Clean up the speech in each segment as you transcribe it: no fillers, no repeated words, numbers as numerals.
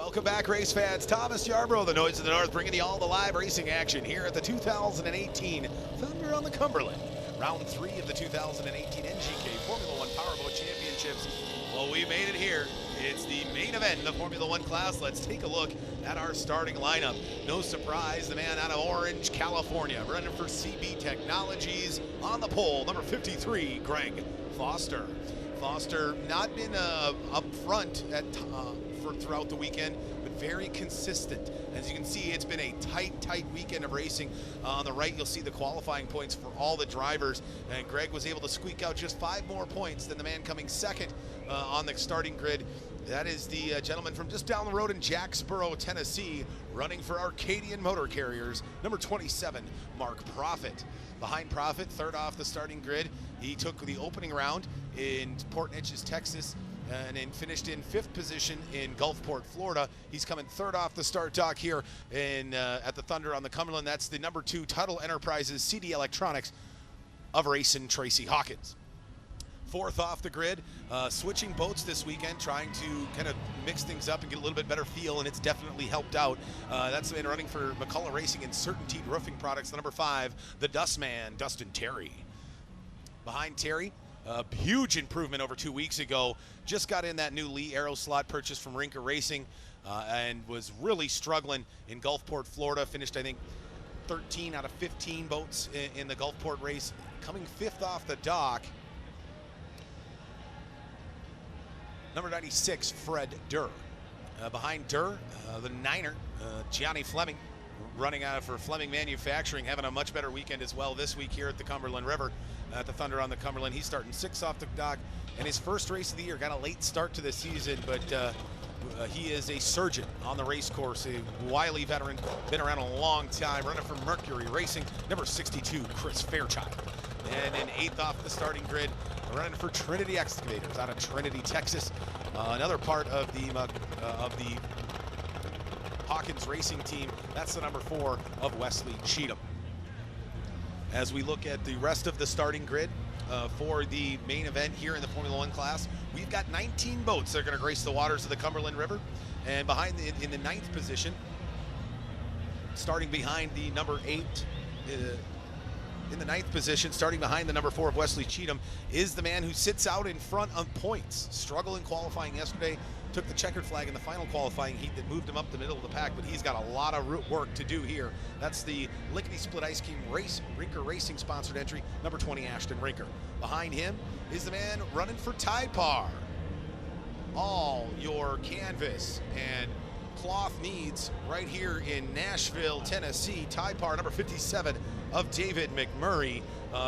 Welcome back, race fans. Thomas Yarbrough, the Noise of the North, bringing you all the live racing action here at the 2018 Thunder on the Cumberland. Round 3 of the 2018 NGK Formula One Powerboat Championships. Well, we made it here. It's the main event in the Formula One class. Let's take a look at our starting lineup. No surprise, the man out of Orange, California, running for CB Technologies. On the pole, number 53, Greg Foster. Foster not been up front throughout the weekend, but very consistent. As you can see, it's been a tight weekend of racing. On the right, you'll see the qualifying points for all the drivers, and Greg was able to squeak out just 5 more points than the man coming second on the starting grid. That is the gentleman from just down the road in Jacksboro, Tennessee, running for Arcadian Motor Carriers, number 27, Mark Profit. Behind Profit, third off the starting grid. He took the opening round in Port Neches, Texas, and then finished in 5th position in Gulfport, Florida. He's coming third off the start dock here at the Thunder on the Cumberland. That's the number 2 Tuttle Enterprises CD Electronics of racing Tracy Hawkins. 4th off the grid, switching boats this weekend, trying to kind of mix things up and get a little bit better feel, and it's definitely helped out. That's the man running for McCullough Racing and Certainty Roofing Products, the number 5, the Dustman, Dustin Terry. Behind Terry, a huge improvement over 2 weeks ago. Just got in that new Lee Aero slot purchase from Rinker Racing and was really struggling in Gulfport, Florida. Finished, I think, 13 out of 15 boats in the Gulfport race. Coming 5th off the dock, number 96, Fred Durr. Behind Durr, the Niner, Gianni Fleming, running out for Fleming Manufacturing, having a much better weekend as well this week here at the Cumberland River, at the Thunder on the Cumberland. He's starting 6th off the dock, and his first race of the year. Got a late start to the season, but he is a surgeon on the race course, a wily veteran, been around a long time, running for Mercury Racing, number 62, Chris Fairchild. And in 8th off the starting grid, running for Trinity Excavators out of Trinity, Texas, another part of the Hawkins Racing team. That's the number 4 of Wesley Cheatham. As we look at the rest of the starting grid for the main event here in the Formula One class, we've got 19 boats that are going to grace the waters of the Cumberland River. And behind in the 9th position, starting behind the number 8, in the 9th position, starting behind the number 4 of Wesley Cheatham, is the man who sits out in front of points. Struggled in qualifying yesterday, took the checkered flag in the final qualifying heat that moved him up the middle of the pack, but he's got a lot of work to do here. That's the Lickety Split Ice Cream Rinker Racing sponsored entry, number 20, Ashton Rinker. Behind him is the man running for Typar. All your canvas and cloth needs right here in Nashville, Tennessee. Typar, number 57 of David McMurray.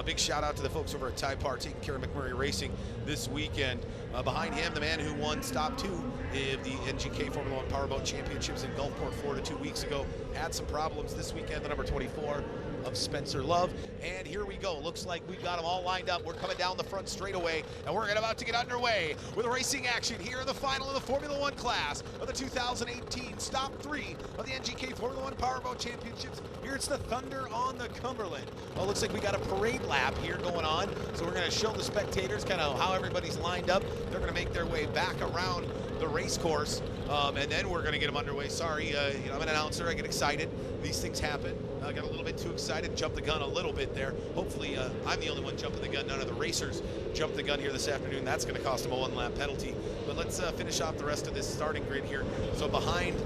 Big shout out to the folks over at Typar taking care of McMurray Racing this weekend. Behind him, the man who won Stop 2 of the NGK Formula One Powerboat Championships in Gulfport, Florida 2 weeks ago. Had some problems this weekend, the number 24 of Spencer Love. And here we go. Looks like we've got them all lined up. We're coming down the front straightaway, and we're about to get underway with racing action here in the final of the Formula One class of the 2018 Stop 3 of the NGK Formula One Powerboat Championships. Here it's the Thunder on the Cumberland. Well, looks like we got a parade lap here going on, so we're going to show the spectators kind of how everybody's lined up. They're going to make their way back around the race course, and then we're going to get them underway. Sorry, I'm an announcer. I get excited. These things happen. I got a little bit too excited, jumped the gun a little bit there. Hopefully, I'm the only one jumping the gun. None of the racers jumped the gun here this afternoon. That's going to cost them a 1-lap penalty. But let's finish off the rest of this starting grid here. So behind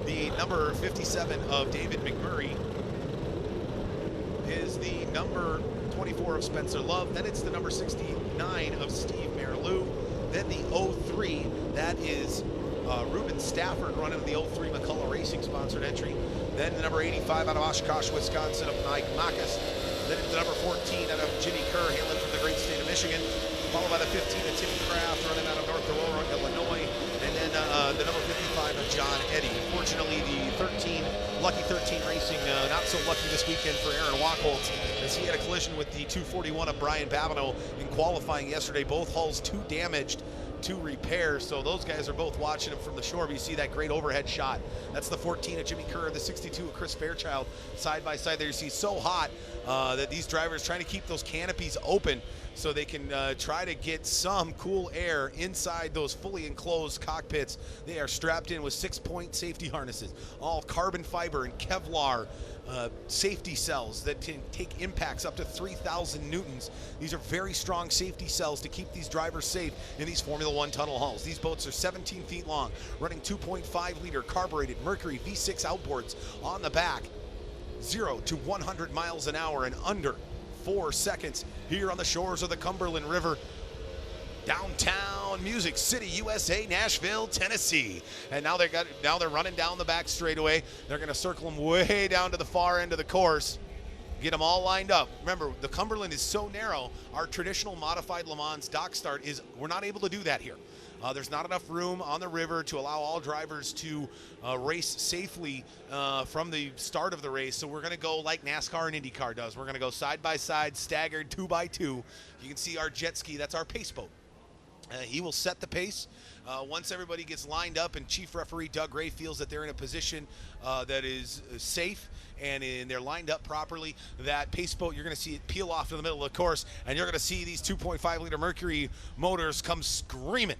the number 57 of David McMurray is the number 24 of Spencer Love. Then it's the number 69 of Steve Merleau. Then the 03, that is Ruben Stafford running the 03 McCullough Racing sponsored entry. Then the number 85 out of Oshkosh, Wisconsin of Mike Marcus. Then the number 14 out of Jimmy Kerr, hailing from the great state of Michigan. Followed by the 15 of Timmy Kraft, running out of North Aurora, Illinois. And then the number 55 of John Eddy. Unfortunately, the Lucky 13 Racing, not so lucky this weekend for Aaron Wachholtz, as he had a collision with the 241 of Brian Babineau in qualifying yesterday. Both hulls 2 damaged. to repair. So those guys are both watching him from the shore. But you see that great overhead shot. That's the 14 of Jimmy Kerr, the 62 of Chris Fairchild, side by side there. You see so hot that these drivers trying to keep those canopies open so they can try to get some cool air inside those fully enclosed cockpits. They are strapped in with 6-point safety harnesses, all carbon fiber and Kevlar safety cells that can take impacts up to 3,000 newtons. These are very strong safety cells to keep these drivers safe in these Formula One tunnel halls. These boats are 17 feet long, running 2.5 liter carbureted Mercury V6 outboards on the back. 0 to 100 miles an hour in under 4 seconds here on the shores of the Cumberland River. Downtown Music City, USA, Nashville, Tennessee. And now they're running down the back straightaway. They're going to circle them way down to the far end of the course. Get them all lined up. Remember, the Cumberland is so narrow, our traditional modified Le Mans dock start we're not able to do that here. There's not enough room on the river to allow all drivers to race safely from the start of the race. So we're going to go like NASCAR and IndyCar does. We're going to go side by side, staggered 2 by 2. You can see our jet ski. That's our pace boat. He will set the pace. Once everybody gets lined up and Chief Referee Doug Ray feels that they're in a position that is safe and they're lined up properly, that pace boat, you're going to see it peel off to the middle of the course, and you're going to see these 2.5 liter Mercury motors come screaming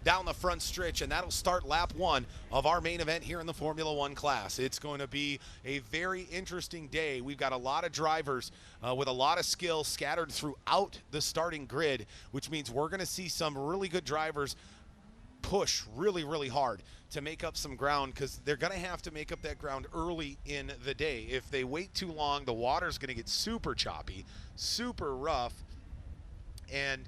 down the front stretch, and that'll start lap 1 of our main event here in the Formula One class. It's going to be a very interesting day. We've got a lot of drivers with a lot of skill scattered throughout the starting grid, which means we're going to see some really good drivers push really, really hard to make up some ground, because they're going to have to make up that ground early in the day. If they wait too long, the water's going to get super choppy, super rough, and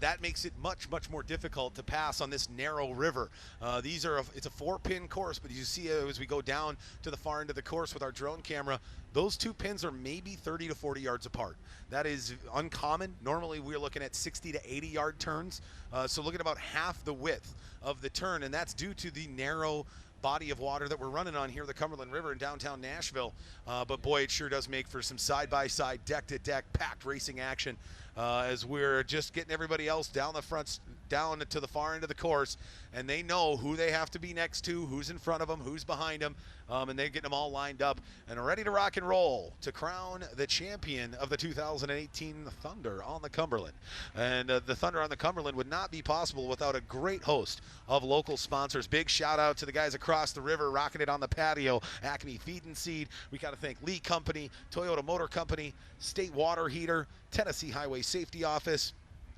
that makes it much, much more difficult to pass on this narrow river. It's a 4-pin course, but you see as we go down to the far end of the course with our drone camera, those 2 pins are maybe 30 to 40 yards apart. That is uncommon. Normally we're looking at 60 to 80 yard turns. So look at about half the width of the turn, and that's due to the narrow body of water that we're running on here, the Cumberland River in downtown Nashville. But boy, it sure does make for some side-by-side, deck-to-deck, packed racing action as we're just getting everybody else down the front, down to the far end of the course, and they know who they have to be next to, who's in front of them, who's behind them, and they're getting them all lined up and ready to rock and roll to crown the champion of the 2018 Thunder on the Cumberland. And the Thunder on the Cumberland would not be possible without a great host of local sponsors. Big shout out to the guys across the river rocking it on the patio. Acme Feed and Seed. We got to thank Lee Company, Toyota Motor Company, State Water Heater, Tennessee Highway Safety Office.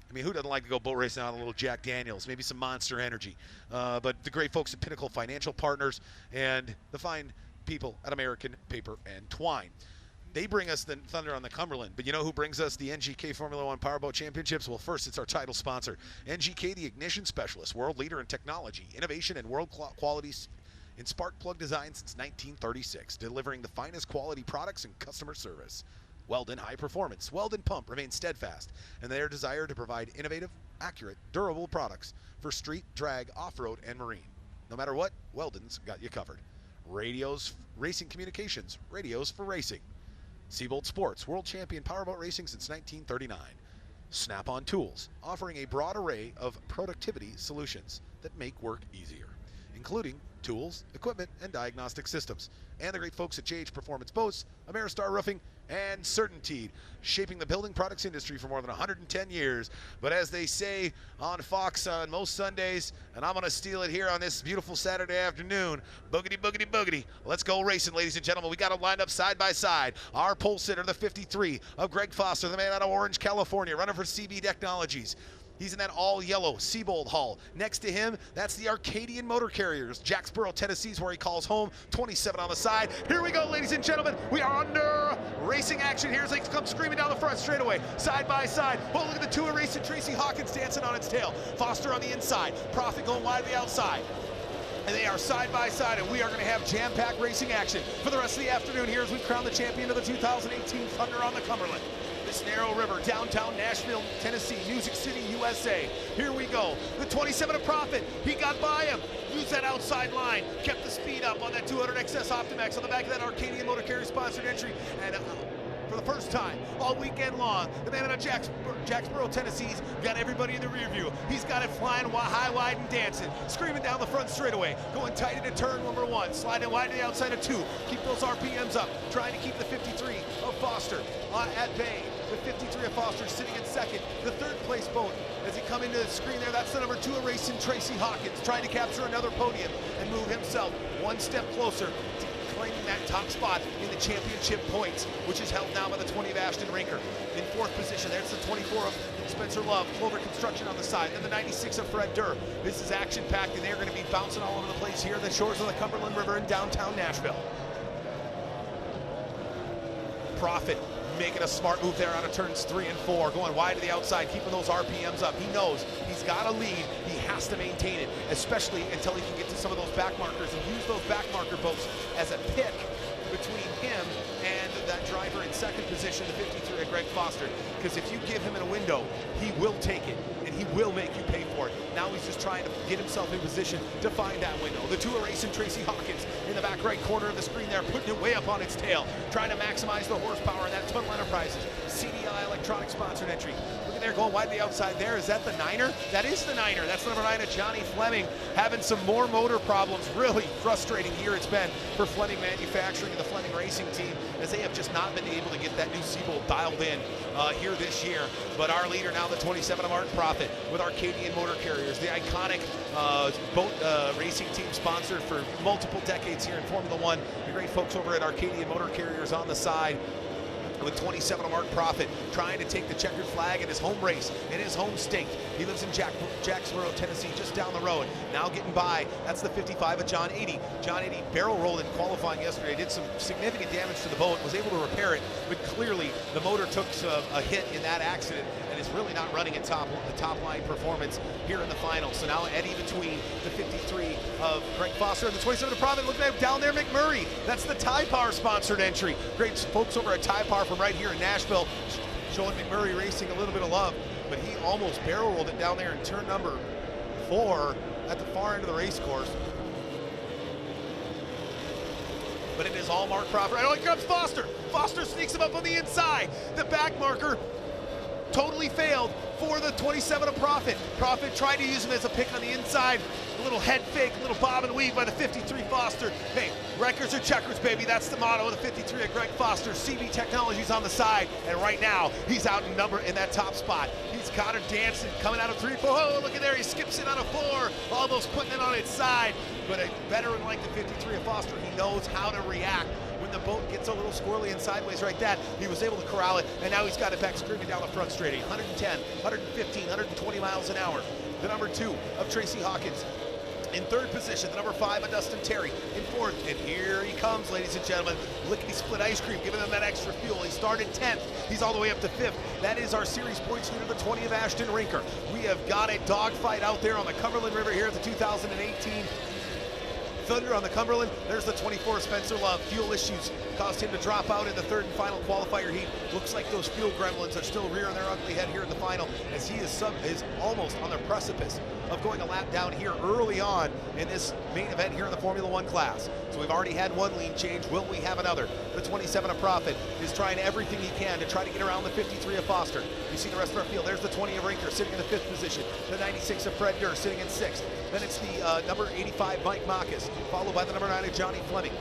I mean, who doesn't like to go boat racing on a little Jack Daniels, maybe some Monster Energy? But the great folks at Pinnacle Financial Partners and the fine people at American Paper and Twine. They bring us the Thunder on the Cumberland, but you know who brings us the NGK Formula One Powerboat Championships? Well, first, it's our title sponsor, NGK, the ignition specialist, world leader in technology, innovation, and world quality in spark plug design since 1936, delivering the finest quality products and customer service. Weldon High Performance. Weldon Pump remains steadfast in their desire to provide innovative, accurate, durable products for street, drag, off-road, and marine. No matter what, Weldon's got you covered. Radios, Racing Communications, radios for racing. Seabolt Sports, world champion powerboat racing since 1939. Snap-on Tools, offering a broad array of productivity solutions that make work easier, including tools, equipment, and diagnostic systems. And the great folks at JH Performance Boats, Ameristar Roofing, and Certainty, shaping the building products industry for more than 110 years. But as they say on Fox on most Sundays, and I'm going to steal it here on this beautiful Saturday afternoon, boogity, boogity, boogity. Let's go racing, ladies and gentlemen. We got them lined up side by side. Our pole sitter, the 53 of Greg Foster, the man out of Orange, California, running for CB Technologies. He's in that all-yellow Seabold hull. Next to him, that's the Arcadian Motor Carriers. Jacksboro, Tennessee is where he calls home. 27 on the side. Here we go, ladies and gentlemen. We are under racing action here as they come screaming down the front straightaway, side by side. Oh, look at the two of racing. Tracy Hawkins dancing on its tail. Foster on the inside. Profit going wide to the outside. And they are side by side, and we are going to have jam-packed racing action for the rest of the afternoon here as we crown the champion of the 2018 Thunder on the Cumberland. This narrow river, downtown Nashville, Tennessee, Music City, USA. Here we go. The 27 of Profit, he got by him. Used that outside line, kept the speed up on that 200 XS Optimax on the back of that Arcadian Motor Carrier sponsored entry. And for the first time all weekend long. The man out of Jacksboro, Tennessee's got everybody in the rear view. He's got it flying high, wide, and dancing. Screaming down the front straightaway. Going tight into turn number 1. Sliding wide to the outside of 2. Keep those RPMs up. Trying to keep the 53 of Foster at bay. The 53 of Foster sitting in second. The third place boat as he come into the screen there. That's the number 2 of racing, Tracy Hawkins, trying to capture another podium and move himself one step closer to claiming that top spot in the championship points, which is held now by the 20 of Ashton Rinker. In 4th position, there's the 24 of Spencer Love, Clover Construction on the side, then the 96 of Fred Durr. This is action-packed, and they're going to be bouncing all over the place here at the shores of the Cumberland River in downtown Nashville. Profit making a smart move there out of turns 3 and 4, going wide to the outside, keeping those RPMs up. He knows he's got a lead. He has to maintain it, especially until he can get to some of those back markers and use those back marker boats as a pick between him and that driver in 2nd position, the 53 of Greg Foster. Because if you give him in a window, he will take it, and he will make you pay for it. Now he's just trying to get himself in position to find that window. The 2 of racing, Tracy Hawkins, in the back right corner of the screen there, putting it way up on its tail, trying to maximize the horsepower in that Tunnel Enterprises CDI electronic sponsored entry. Look at there, going wide to the outside there. Is that the 9er? That is the 9er. That's the number 9 of Johnny Fleming, having some more motor problems. Really frustrating year it's been for Fleming Manufacturing and the Fleming Racing team, as they have just not been able to get that new Seabolt dialed in here this year. But our leader now, the 27 of Martin Profit, with Arcadian Motor Carriers, the iconic boat racing team sponsored for multiple decades here in Formula One. The great folks over at Arcadian Motor Carriers on the side, with 27 of Mark Profit, trying to take the checkered flag in his home race, in his home state. He lives in Jacksboro, Tennessee, just down the road. Now getting by, that's the 55 of John 80. John 80 barrel rolled in qualifying yesterday, did some significant damage to the boat, was able to repair it, but clearly the motor took a hit in that accident and is really not running at the top line performance here in the final. So now Eddie between the 53 of Greg Foster and the 27 of Profit. Look at down there, McMurray. That's the Tide Power sponsored entry. Great folks over at Tide Power from right here in Nashville, showing McMurray Racing a little bit of love, but he almost barrel rolled it down there in turn number 4 at the far end of the race course. But it is all Mark Profit. Oh, here comes Foster. Foster sneaks him up on the inside. The back marker totally failed for the 27 of Profit. Profit tried to use him as a pick on the inside. A little head fake, a little bob and weave by the 53 Foster. Hey, wreckers or checkers, baby. That's the motto of the 53 of Greg Foster. CB Technologies on the side, and right now he's out in that top spot. He's got her dancing, coming out of 3, 4. Oh, look at there, he skips in on a 4, almost putting it on its side. But a veteran like the 53 of Foster, he knows how to react. When the boat gets a little squirrely and sideways like that, he was able to corral it, and now he's got it back screaming down the front straight. 110, 115, 120 miles an hour. The number 2 of Tracy Hawkins. In 3rd position, the number 5 of Dustin Terry. In 4th, and here he comes, ladies and gentlemen. Lickety Split Ice Cream, giving him that extra fuel. He started 10th. He's all the way up to 5th. That is our series points leader, the 20 of Ashton Rinker. We have got a dogfight out there on the Cumberland River here at the 2018 Thunder on the Cumberland. There's the 24 Spencer Love. Fuel issues caused him to drop out in the 3rd and final qualifier heat. Looks like those fuel gremlins are still rearing their ugly head here in the final, as he is almost on the precipice of going a lap down here early on in this main event here in the Formula One class. So we've already had one lean change. Will we have another? The 27 of Profit is trying everything he can to try to get around the 53 of Foster. You see the rest of our field. There's the 20 of Rinker sitting in the 5th position. The 96 of Fred Durr sitting in 6th. Then it's the number 85 Mike Marcus, followed by the number 9 of Johnny Fleming.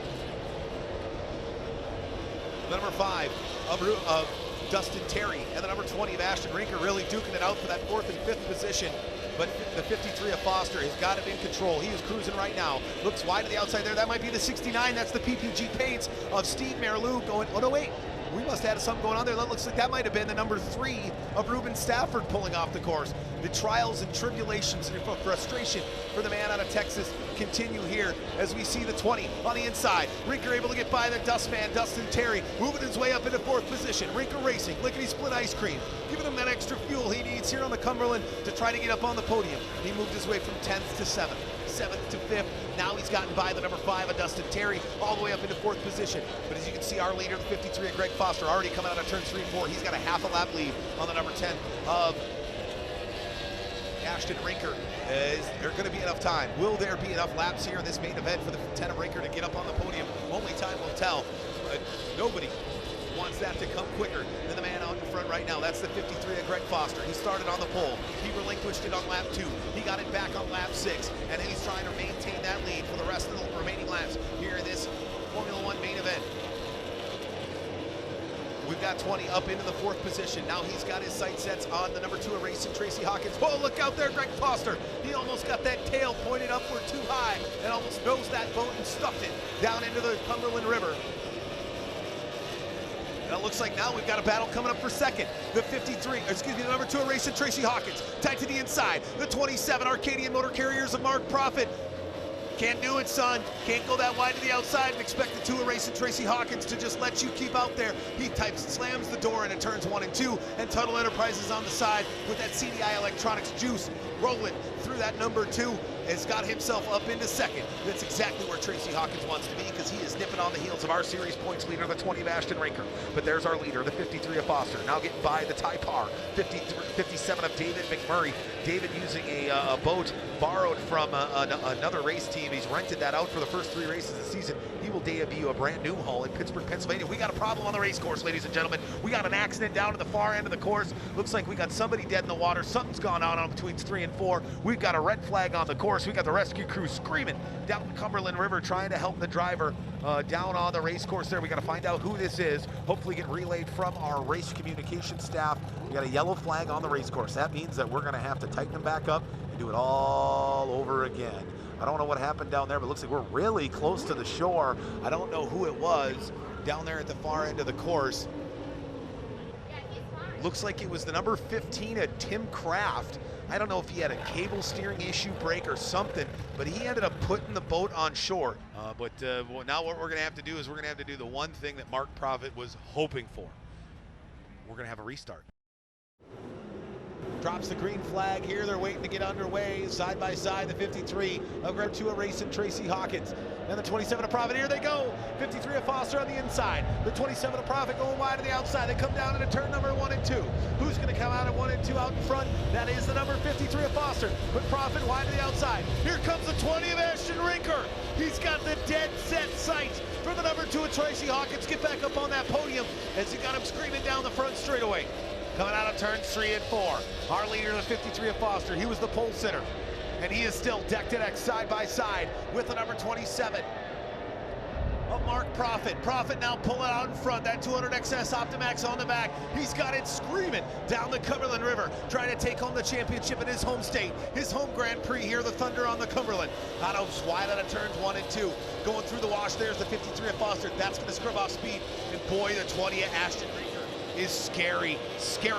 The number 5 of Dustin Terry, and the number 20 of Ashton Rinker really duking it out for that 4th and 5th position. But the 53 of Foster has got it in control. He is cruising right now. Looks wide to the outside there. That might be the 69. That's the PPG paints of Steve Merleau going, oh no, wait. We must have had something going on there. That looks like that might have been the number 3 of Ruben Stafford pulling off the course. The trials and tribulations and frustration for the man out of Texas continue here as we see the 20 on the inside. Rinker able to get by the Dustman, Dustin Terry, moving his way up into 4th position. Rinker Racing, Lickety Split Ice Cream, giving him that extra fuel he needs here on the Cumberland to try to get up on the podium. He moved his way from 10th to 7th. 7th to 5th. Now he's gotten by the number 5 of Dustin Terry, all the way up into 4th position. But as you can see, our leader, the 53 of Greg Foster, already coming out of turns 3 and 4. He's got a half a lap lead on the number 10 of Ashton Rinker. Is there going to be enough time? Will there be enough laps here in this main event for the 10 of Rinker to get up on the podium? Only time will tell. Nobody wants that to come quicker than the man out in front right now. That's the 53 of Greg Foster. He started on the pole. He relinquished it on lap 2. He got it back on lap 6, and then he's trying to maintain that lead for the rest of the remaining laps here in this Formula One main event. We've got 20 up into the 4th position. Now he's got his sight sets on the number 2 of racing, Tracy Hawkins. Oh, look out there, Greg Foster. He almost got that tail pointed upward too high and almost nosed that boat and stuffed it down into the Cumberland River. And it looks like now we've got a battle coming up for second. The the number 2 of racing, Tracy Hawkins. Tight to the inside. The 27 Arcadian Motor Carriers of Mark Profit. Can't do it, son. Can't go that wide to the outside and expect the 2 of racing Tracy Hawkins to just let you keep out there. He slams the door into turns 1 and 2, and Tuttle Enterprises on the side with that CDI Electronics juice rolling through that number 2 has got himself up into second. That's exactly where Tracy Hawkins wants to be, because he is nipping on the heels of our series points leader, the 20 of Ashton Rinker. But there's our leader, the 53 of Foster, now getting by the tie par, 57 of David McMurray. David using a boat borrowed from another race team. He's rented that out for the first 3 races of the season. He will debut a brand new hull in Pittsburgh, Pennsylvania. We got a problem on the race course, ladies and gentlemen. We got an accident down at the far end of the course. Looks like we got somebody dead in the water. Something's gone on between 3 and 4. We've got a red flag on the course. We got the rescue crew screaming down the Cumberland River, trying to help the driver down on the race course there. We got to find out who this is, hopefully get relayed from our race communication staff. We got a yellow flag on the race course. That means that we're going to have to tighten them back up and do it all over again. I don't know what happened down there, but it looks like we're really close to the shore. I don't know who it was down there at the far end of the course. Looks like it was the number 15 of Tim Kraft. I don't know if he had a cable steering issue, break, or something, but he ended up putting the boat on shore. But now what we're going to have to do is we're going to have to do the one thing that Mark Profit was hoping for. We're going to have a restart. Drops the green flag here. They're waiting to get underway. Side by side, the 53 of Greg 2 of racing, Tracy Hawkins. And the 27 of Profit, here they go. 53 of Foster on the inside. The 27 of Profit going wide to the outside. They come down into turn number 1 and 2. Who's going to come out at 1 and 2 out in front? That is the number 53 of Foster. But Profit wide to the outside. Here comes the 20 of Ashton Rinker. He's got the dead set sights for the number 2 of Tracy Hawkins. Get back up on that podium as he got him screaming down the front straightaway. Coming out of turns 3 and 4. Our leader, the 53 of Foster, he was the pole sitter. And he is still deck to deck, side by side with the number 27 of Mark Profit. Profit now pulling out in front. That 200 XS Optimax on the back. He's got it screaming down the Cumberland River, trying to take home the championship in his home state, his home Grand Prix here, the Thunder on the Cumberland. Wide out of turns 1 and 2. Going through the wash, there's the 53 of Foster. That's going to scrub off speed. And boy, the 20 of Ashton Rinker is scary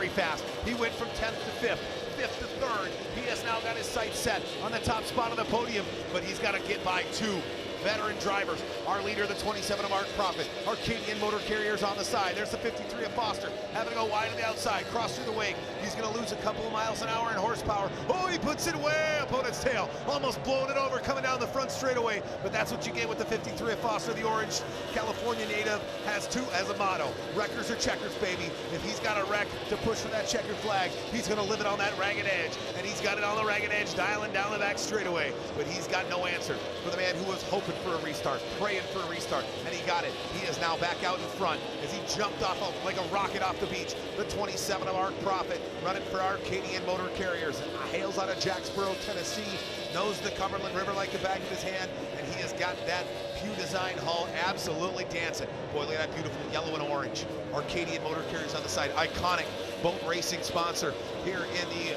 fast. He went from 10th to 5th, 5th to 3rd. He has now got his sights set on the top spot of the podium, but he's got to get by 2 veteran drivers. Our leader, the 27 of Mark Profit. Arcadian Motor Carriers on the side. There's the 53 of Foster, having to go wide to the outside, cross through the wing. He's going to lose a couple of miles an hour in horsepower. Oh, he puts it way up on its tail, almost blowing it over, coming down the front straightaway. But that's what you get with the 53 of Foster. The orange California native has a motto: wreckers or checkers, baby. If he's got a wreck to push for that checkered flag, he's going to live it on that ragged edge. And he's got it on the ragged edge, dialing down the back straightaway. But he's got no answer for the man who was hoping for a restart, praying for a restart, and he got it. He is now back out in front as he jumped off like a rocket off the beach. The 27 of Mark Profit running for Arcadian Motor Carriers. Hails out of Jacksboro, Tennessee, knows the Cumberland River like the back of his hand, and he has got that Pew Design hull absolutely dancing. Boy, look at that beautiful yellow and orange. Arcadian Motor Carriers on the side. Iconic boat racing sponsor here in the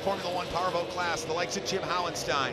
Formula One Powerboat class. The likes of Jim Howenstein,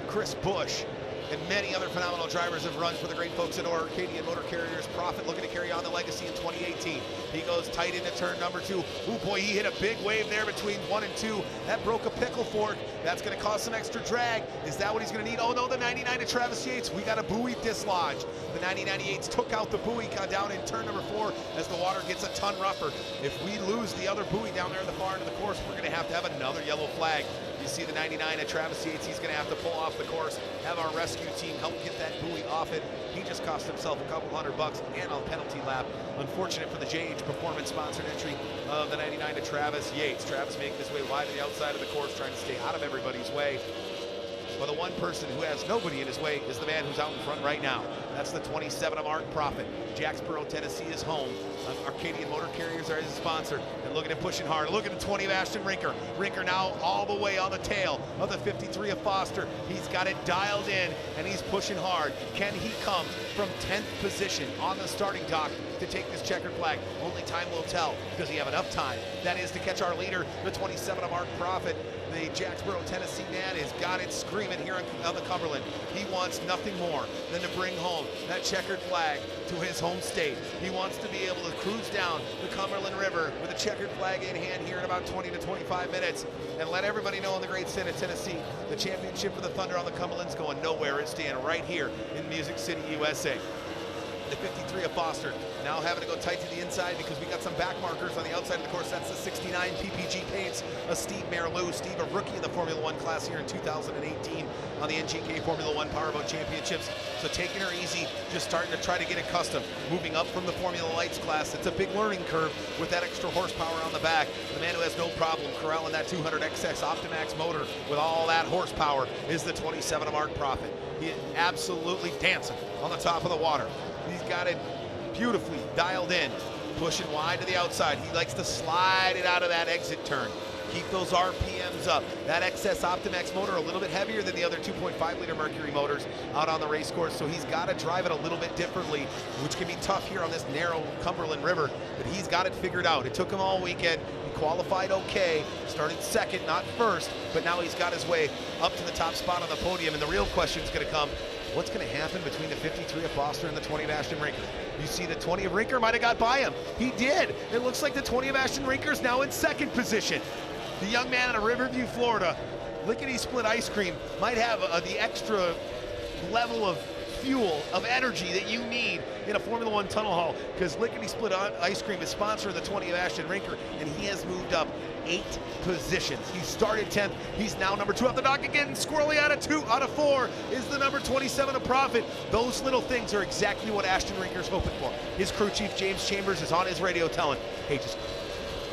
Chris Bush, and many other phenomenal drivers have run for the great folks at Arcadian Motor Carriers. Profit looking to carry on the legacy in 2018. He goes tight into turn number 2. Oh boy, he hit a big wave there between 1 and 2. That broke a pickle fork. That's going to cause some extra drag. Is that what he's going to need? Oh no, the 99 of Travis Yates. We got a buoy dislodged. The 99 took out the buoy down in turn number 4 as the water gets a ton rougher. If we lose the other buoy down there in the far end of the course, we're going to have another yellow flag. You see the 99 of Travis Yates. He's going to have to pull off the course, have our rescue team help get that buoy off it. He just cost himself a couple $100 and a penalty lap. Unfortunate for the JH Performance sponsored entry of the 99 of Travis Yates. Travis making his way wide to the outside of the course, trying to stay out of everybody's way. Well, the one person who has nobody in his way is the man who's out in front right now. That's the 27 of Mark Profit. Jacksboro, Tennessee is home. Arcadian Motor Carriers are his sponsor. And look at him pushing hard. Look at the 20 of Ashton Rinker. Rinker now all the way on the tail of the 53 of Foster. He's got it dialed in, and he's pushing hard. Can he come from 10th position on the starting dock to take this checkered flag? Only time will tell. Does he have enough time? That is to catch our leader, the 27 of Mark Profit. The Jacksboro, Tennessee man has got it screaming here on the Cumberland. He wants nothing more than to bring home that checkered flag to his home state. He wants to be able to cruise down the Cumberland River with a checkered flag in hand here in about 20 to 25 minutes and let everybody know in the great state of Tennessee, the championship for the Thunder on the Cumberland's going nowhere. It's staying right here in Music City, USA. The 53 of Foster now having to go tight to the inside because we got some back markers on the outside of the course. That's the 69 PPG paints of Steve Merleau. Steve, a rookie in the Formula One class here in 2018 on the NGK Formula One Powerboat Championships. So taking her easy, just starting to try to get accustomed. Moving up from the Formula Lights class. It's a big learning curve with that extra horsepower on the back. The man who has no problem corralling that 200 XS Optimax motor with all that horsepower is the 27 of Mark Profit. He is absolutely dancing on the top of the water. He's got it beautifully dialed in, pushing wide to the outside. He likes to slide it out of that exit turn. Keep those RPMs up. That XS Optimax motor a little bit heavier than the other 2.5 liter Mercury motors out on the race course, so he's got to drive it a little bit differently, which can be tough here on this narrow Cumberland River, but he's got it figured out. It took him all weekend. He qualified okay, started second, not first, but now he's got his way up to the top spot on the podium, and the real question is going to come, what's going to happen between the 53 of Foster and the 20 of Ashton Rinker? You see the 20 of Rinker might have got by him. He did. It looks like the 20 of Ashton Rinker is now in second position. The young man out of Riverview, Florida, lickety split ice cream, might have the extra level of fuel, of energy that you need in a Formula One tunnel hall, because lickety split ice cream is sponsoring the 20 of Ashton Rinker, and he has moved up 8 positions. He started 10th. He's now number 2 off the dock again. Squirrely out of 4 is the number 27 of Profit. Those little things are exactly what Ashton Rinker's hoping for. His crew chief, James Chambers, is on his radio telling, hey, just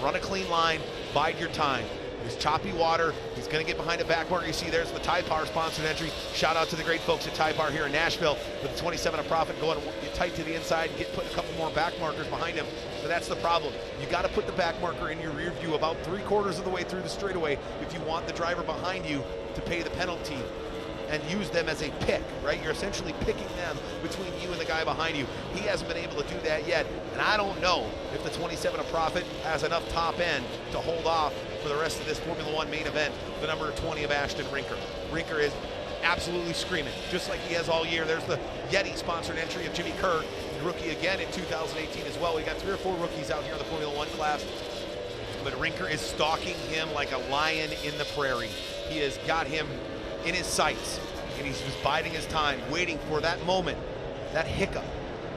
run a clean line, bide your time. There's choppy water. He's going to get behind a back marker. You see there's the Tide Power sponsored entry. Shout out to the great folks at Tide Power here in Nashville with the 27 of Profit going tight to the inside and putting a couple more back markers behind him. But that's the problem. You got to put the back marker in your rear view about 3/4 of the way through the straightaway if you want the driver behind you to pay the penalty and use them as a pick, right? You're essentially picking them between you and the guy behind you. He hasn't been able to do that yet, and I don't know if the 27 of Profit has enough top end to hold off for the rest of this Formula One main event, the number 20 of Ashton Rinker. Rinker is absolutely screaming, just like he has all year. There's the Yeti sponsored entry of Jimmy Kerr, rookie again in 2018 as well. We got 3 or 4 rookies out here in the Formula One class, but Rinker is stalking him like a lion in the prairie. He has got him in his sights, and he's just biding his time, waiting for that moment, that hiccup,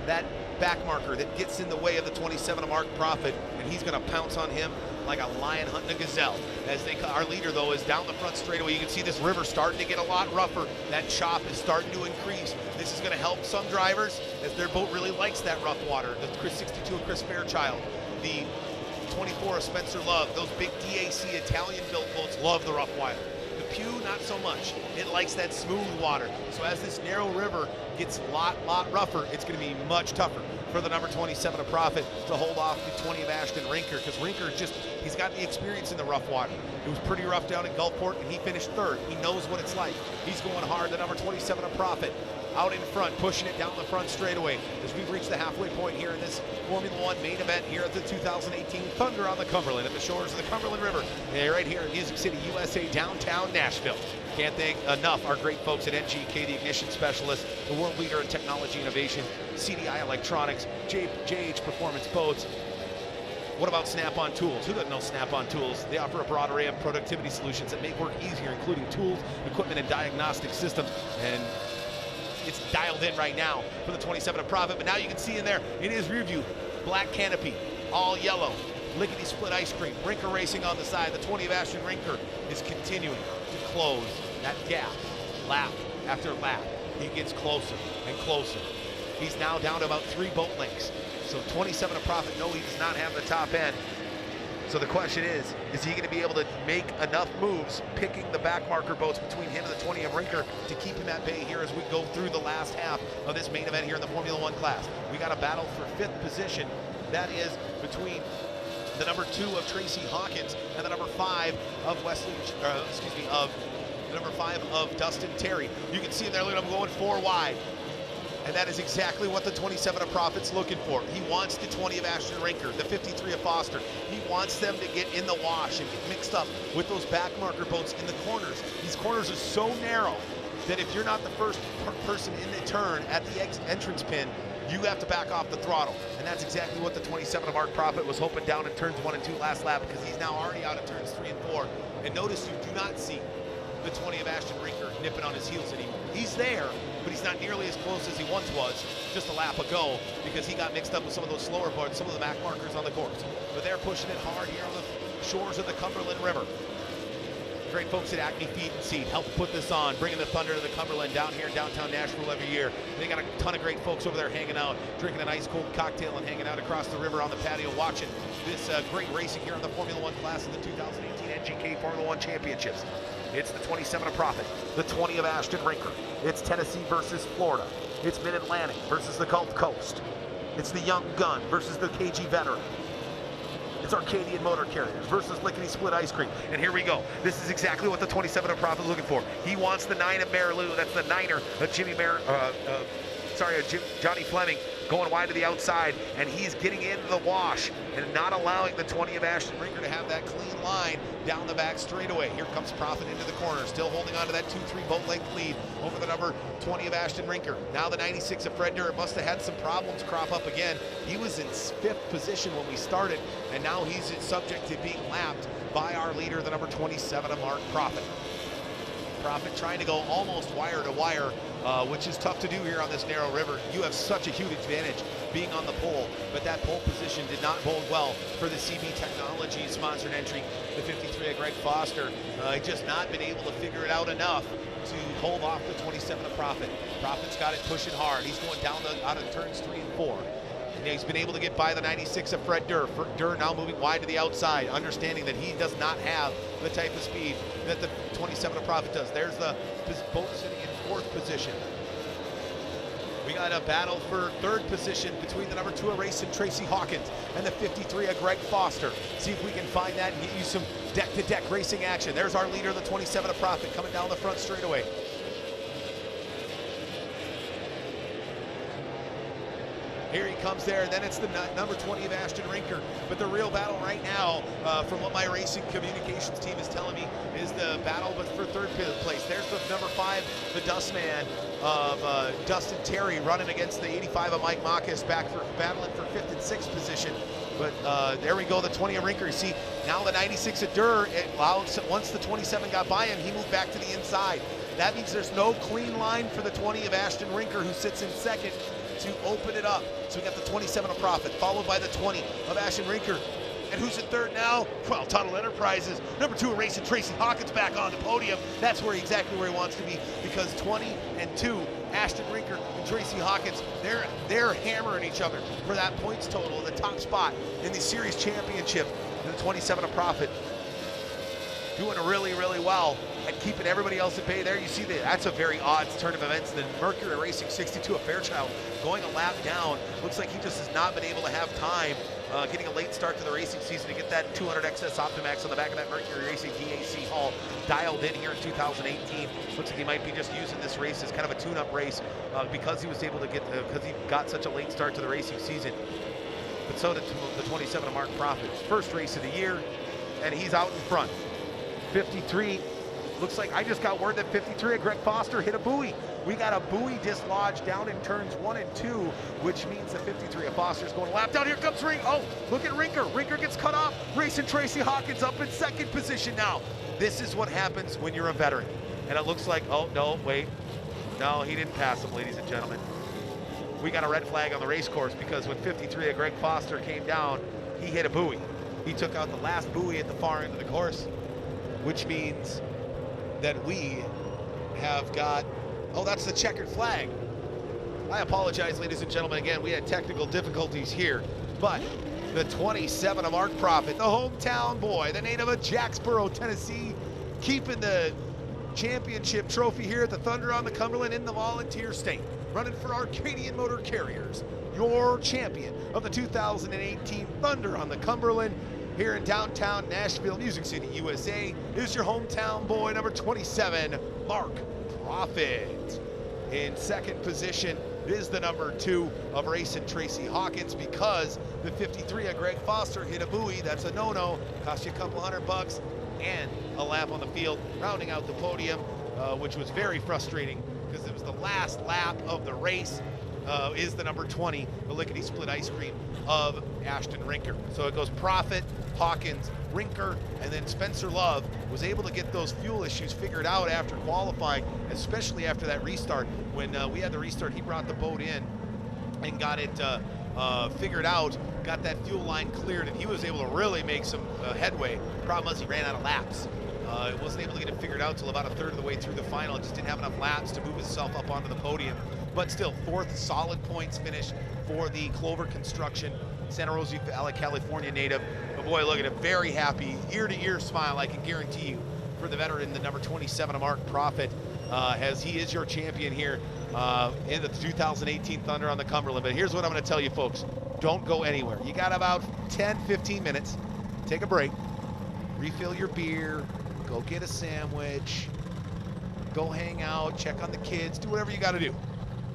that back marker that gets in the way of the 27 of Mark Profit, and he's going to pounce on him like a lion hunting a gazelle. As our leader, though, is down the front straightaway. You can see this river starting to get a lot rougher. That chop is starting to increase. This is going to help some drivers, as their boat really likes that rough water. The 62 of Chris Fairchild, the 24 of Spencer Love, those big DAC Italian-built boats love the rough water. The Pew, not so much. It likes that smooth water. So as this narrow river gets a lot rougher, it's going to be much tougher for the number 27 of Profit to hold off the 20 of Ashton Rinker, because Rinker he's got the experience in the rough water. It was pretty rough down in Gulfport, and he finished 3rd. He knows what it's like. He's going hard. The number 27 of Profit out in front, pushing it down the front straightaway as we've reached the halfway point here in this Formula One main event here at the 2018 Thunder on the Cumberland, at the shores of the Cumberland River, right here in Music City, USA, downtown Nashville. Can't thank enough our great folks at NGK, the ignition specialist, the world leader in technology innovation, CDI Electronics, JH Performance Boats. What about Snap-on Tools? Who doesn't know Snap-on Tools? They offer a broad array of productivity solutions that make work easier, including tools, equipment, and diagnostic systems. And it's dialed in right now for the 27 of Profit, but now you can see in there, in his rear view, black canopy, all yellow, lickety split ice cream, Rinker racing on the side. The 20 of Ashton Rinker is continuing to close that gap, lap after lap. He gets closer and closer. He's now down to about 3 boat lengths. So 27 of Profit, no, he does not have the top end. So the question is he going to be able to make enough moves picking the back marker boats between him and the 20 of Rinker to keep him at bay here as we go through the last half of this main event here in the Formula One class? We got a battle for 5th position. That is between the number 2 of Tracy Hawkins and the number 5 of number 5 of Dustin Terry. You can see him there, look at him going 4 wide. And that is exactly what the 27 of Profit's looking for. He wants the 20 of Ashton Rinker, the 53 of Foster. He wants them to get in the wash and get mixed up with those back marker boats in the corners. These corners are so narrow that if you're not the first person in the turn at the entrance pin, you have to back off the throttle. And that's exactly what the 27 of Mark Profit was hoping down in turns 1 and 2 last lap, because he's now already out of turns 3 and 4. And notice you do not see the 20 of Ashton Rinker nipping on his heels anymore. He's there, but he's not nearly as close as he once was just a lap ago, because he got mixed up with some of those slower boards, some of the back markers on the course. But they're pushing it hard here on the shores of the Cumberland River. Great folks at Acme Feed and Seed help put this on, bringing the thunder to the Cumberland down here in downtown Nashville every year. They got a ton of great folks over there hanging out, drinking a nice cold cocktail and hanging out across the river on the patio, watching this great racing here on the Formula One class of the 2018 NGK Formula One Championships. It's the 27 of Profit, the 20 of Ashton Rinker. It's Tennessee versus Florida. It's Mid-Atlantic versus the Gulf Coast. It's the Young Gun versus the KG Veteran. It's Arcadian Motor Carriers versus Lickety Split Ice Cream. And here we go. This is exactly what the 27 of Profit is looking for. He wants the 9 of Marilou. That's the 9er of Johnny Fleming, going wide to the outside, and he's getting into the wash and not allowing the 20 of Ashton Rinker to have that clean line down the back straightaway. Here comes Profit into the corner, still holding on to that 2-3 boat length lead over the number 20 of Ashton Rinker. Now the 96 of Fred Durr must have had some problems crop up again. He was in 5th position when we started, and now he's subject to being lapped by our leader, the number 27 of Mark Profit. Profit trying to go almost wire to wire, which is tough to do here on this narrow river. You have such a huge advantage being on the pole, but that pole position did not bode well for the CB Technologies sponsored entry, the 53 of Greg Foster. Just not been able to figure it out enough to hold off the 27 of Profit. Profit's got it pushing hard. He's going down out of turns 3 and 4. And he's been able to get by the 96 of Fred Durr. Durr now moving wide to the outside, understanding that he does not have the type of speed that the 27 of Profit does. There's the boat sitting in 4th position. We got a battle for 3rd position between the number 2 of Racing Tracy Hawkins and the 53 of Greg Foster. See if we can find that and get you some deck-to-deck racing action. There's our leader, the 27 of Profit, coming down the front straightaway. Here he comes there, and then it's the number 20 of Ashton Rinker. But the real battle right now, from what my racing communications team is telling me, is the battle for 3rd place. There's the number 5, the Dustman of Dustin Terry, running against the 85 of Mike Marcus, battling for 5th and 6th position. But there we go, the 20 of Rinker. You see, now the 96 of Durr, once the 27 got by him, he moved back to the inside. That means there's no clean line for the 20 of Ashton Rinker, who sits in 2nd, to open it up. So we got the 27 of Profit, followed by the 20 of Ashton Rinker. And who's in 3rd now? Well, Tunnel Enterprises. Number 2 of Racing Tracy Hawkins back on the podium. That's exactly where he wants to be, because 20 and 2, Ashton Rinker and Tracy Hawkins, they're hammering each other for that points total in the top spot in the series championship. And the 27 of Profit doing really, really well at keeping everybody else at bay there. You see that's a very odd turn of events. Then Mercury Racing 62 of Fairchild going a lap down. Looks like he just has not been able to have time getting a late start to the racing season to get that 200 XS Optimax on the back of that Mercury Racing DAC Hall dialed in here in 2018. Looks like he might be just using this race as kind of a tune-up race because he was able to because he got such a late start to the racing season. But so did the 27 of Mark Profit. 1st race of the year, and he's out in front. 53, looks like I just got word that 53 of Greg Foster hit a buoy. We got a buoy dislodged down in turns 1 and 2, which means the 53 of Foster's going to lap down. Here comes Ring. Oh, look at Rinker. Rinker gets cut off. Racing Tracy Hawkins up in 2nd position now. This is what happens when you're a veteran. And it looks like, oh, no, wait. No, he didn't pass him, ladies and gentlemen. We got a red flag on the race course, because when 53 of Greg Foster came down, he hit a buoy. He took out the last buoy at the far end of the course, which means that we have got, oh, that's the checkered flag. I apologize, ladies and gentlemen. Again, we had technical difficulties here But the 27 of Mark Profit, the hometown boy, the native of Jacksboro, Tennessee, keeping the championship trophy here at the Thunder on the Cumberland in the Volunteer State. Running for Arcadian Motor Carriers, your champion of the 2018 Thunder on the Cumberland here in downtown Nashville, Music City, USA, is your hometown boy, number 27, Mark Profit. In second position is the number 2 of racing Tracy Hawkins, because the 53 of Greg Foster hit a buoy. That's a no-no, cost you a couple $100 and a lap on the field, rounding out the podium, which was very frustrating because it was the last lap of the race. Is the number 20, the Lickety Split Ice Cream of Ashton Rinker. So it goes Profit, Hawkins, Rinker, and then Spencer Love was able to get those fuel issues figured out after qualifying, especially after that restart. When we had the restart, he brought the boat in and got it figured out, got that fuel line cleared, and he was able to really make some headway. Problem was he ran out of laps. It wasn't able to get it figured out until about a third of the way through the final. It just didn't have enough laps to move himself up onto the podium. But still, 4th solid points finish for the Clover Construction, Santa Rosa Valley, California native. But boy, look at him, very happy, ear-to-ear smile, I can guarantee you, for the veteran, the number 27 of Mark Profit, as he is your champion here in the 2018 Thunder on the Cumberland. But here's what I'm going to tell you, folks. Don't go anywhere. You got about 10, 15 minutes. Take a break, refill your beer, go get a sandwich, go hang out, check on the kids, do whatever you got to do.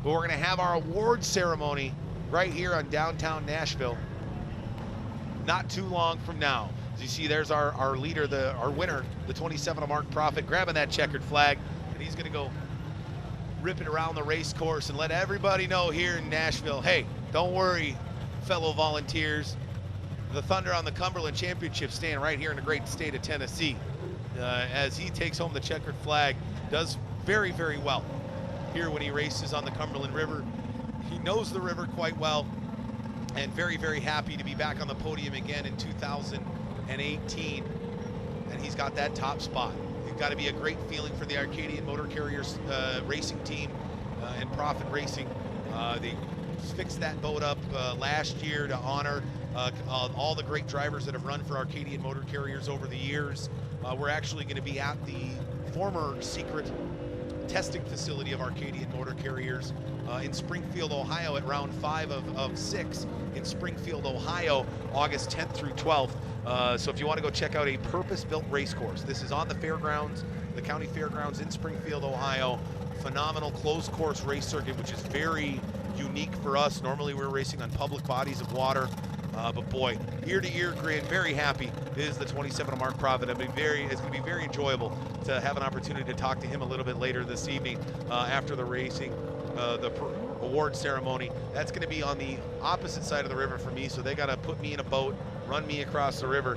But we're going to have our award ceremony right here on downtown Nashville not too long from now. As you see, there's our leader, our winner, the 27 of Mark Profit, grabbing that checkered flag, and he's going to go rip it around the race course and let everybody know here in Nashville, hey, don't worry, fellow volunteers, the Thunder on the Cumberland Championship staying right here in the great state of Tennessee. As he takes home the checkered flag, does very, very well here when he races on the Cumberland River. He knows the river quite well, and very, very happy to be back on the podium again in 2018. And he's got that top spot. It's got to be a great feeling for the Arcadian Motor Carriers racing team and Profit Racing. They fixed that boat up last year to honor all the great drivers that have run for Arcadian Motor Carriers over the years. We're actually going to be at the former secret testing facility of Arcadian Motor Carriers in Springfield, Ohio, at round 5 of 6 in Springfield, Ohio, August 10th through 12th. So if you want to go check out a purpose-built race course, this is on the fairgrounds, the county fairgrounds in Springfield, Ohio. Phenomenal closed course race circuit, which is very unique for us. Normally we're racing on public bodies of water. But boy, ear-to-ear grin, very happy is the 27 of Mark Profit. It's going to be very enjoyable to have an opportunity to talk to him a little bit later this evening after the racing, the award ceremony. That's going to be on the opposite side of the river for me, so they got to put me in a boat, run me across the river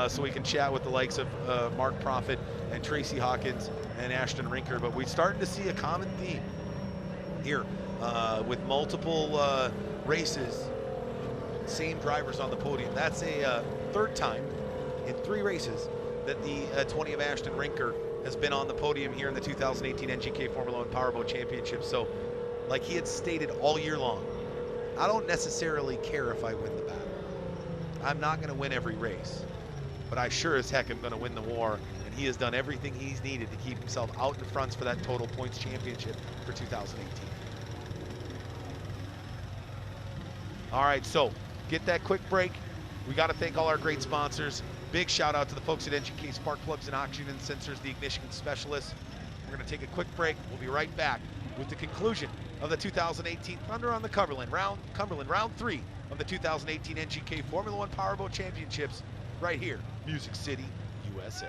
so we can chat with the likes of Mark Profit and Tracy Hawkins and Ashton Rinker. But we're starting to see a common theme here with multiple races, same drivers on the podium. That's a third time in 3 races that the 20 of Ashton Rinker has been on the podium here in the 2018 NGK Formula 1 Powerboat Championship. So, like he had stated all year long, I don't necessarily care if I win the battle. I'm not going to win every race, but I sure as heck am going to win the war, and he has done everything he's needed to keep himself out in front for that total points championship for 2018. All right, so get that quick break. We got to thank all our great sponsors. Big shout out to the folks at NGK Spark Plugs and Oxygen Sensors, the ignition specialists. We're going to take a quick break. We'll be right back with the conclusion of the 2018 Thunder on the Cumberland, round 3 of the 2018 NGK Formula 1 Powerboat Championships right here, Music City, USA.